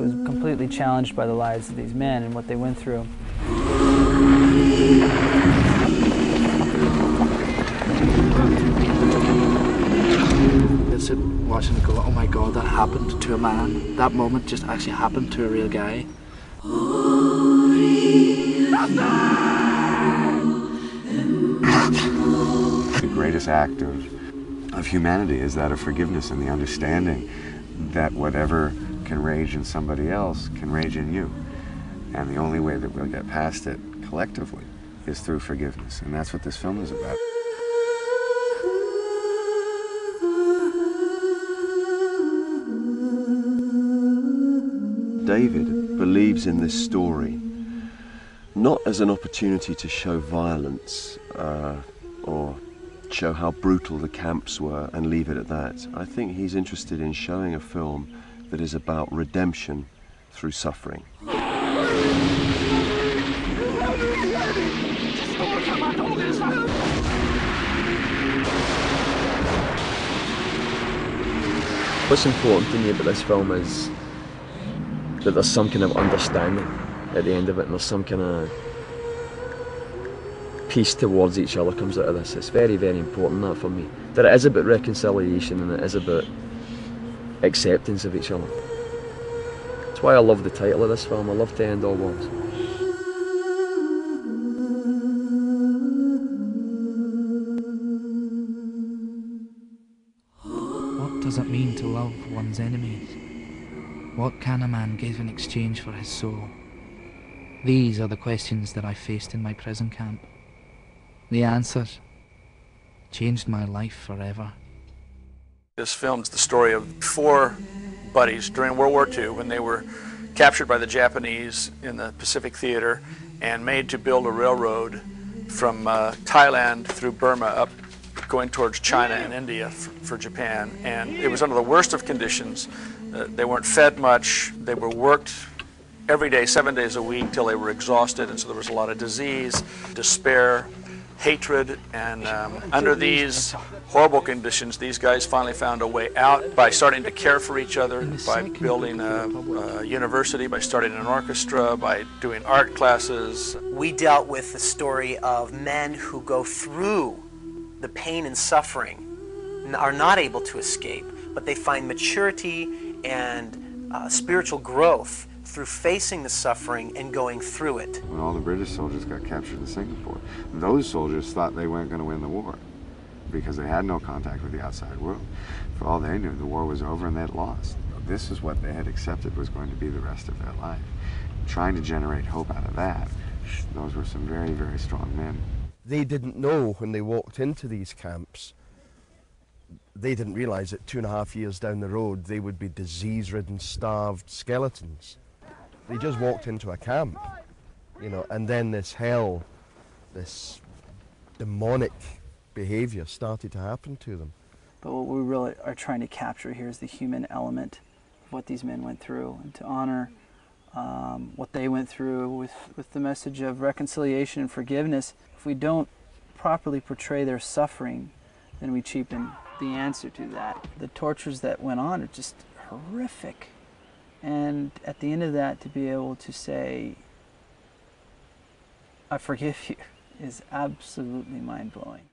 was completely challenged by the lives of these men and what they went through. Watching it go, oh my God, that happened to a man. That moment just actually happened to a real guy. The greatest act of humanity is that of forgiveness and the understanding that whatever can rage in somebody else can rage in you. And the only way that we'll get past it collectively is through forgiveness. And that's what this film is about. David believes in this story not as an opportunity to show violence or show how brutal the camps were and leave it at that. I think he's interested in showing a film that is about redemption through suffering. What's important to me about this film is that there's some kind of understanding at the end of it, and there's some kind of peace towards each other comes out of this. It's very, very important, that, for me. That it is about reconciliation and it is about acceptance of each other. That's why I love the title of this film. I love To End All Wars. What does it mean to love one's enemies? What can a man give in exchange for his soul? These are the questions that I faced in my prison camp. The answers changed my life forever. This film's the story of 4 buddies during World War II when they were captured by the Japanese in the Pacific Theater and made to build a railroad from Thailand through Burma up going towards China and India for Japan. And it was under the worst of conditions. They weren't fed much. They were worked every day, 7 days a week, till they were exhausted, and so there was a lot of disease, despair, hatred, and under these horrible conditions, these guys finally found a way out by starting to care for each other, by building a university, by starting an orchestra, by doing art classes. We dealt with the story of men who go through the pain and suffering, are not able to escape, but they find maturity and spiritual growth through facing the suffering and going through it. When all the British soldiers got captured in Singapore, those soldiers thought they weren't going to win the war because they had no contact with the outside world. For all they knew, the war was over and they'd lost. This is what they had accepted was going to be the rest of their life. Trying to generate hope out of that, those were some very, very strong men. They didn't know when they walked into these camps, they didn't realize that 2.5 years down the road they would be disease-ridden, starved skeletons. They just walked into a camp, you know, and then this hell, this demonic behavior started to happen to them. But what we really are trying to capture here is the human element of what these men went through, and to honor what they went through with the message of reconciliation and forgiveness. If we don't properly portray their suffering, then we cheapen the answer to that. The tortures that went on are just horrific. And at the end of that, to be able to say, I forgive you, is absolutely mind-blowing.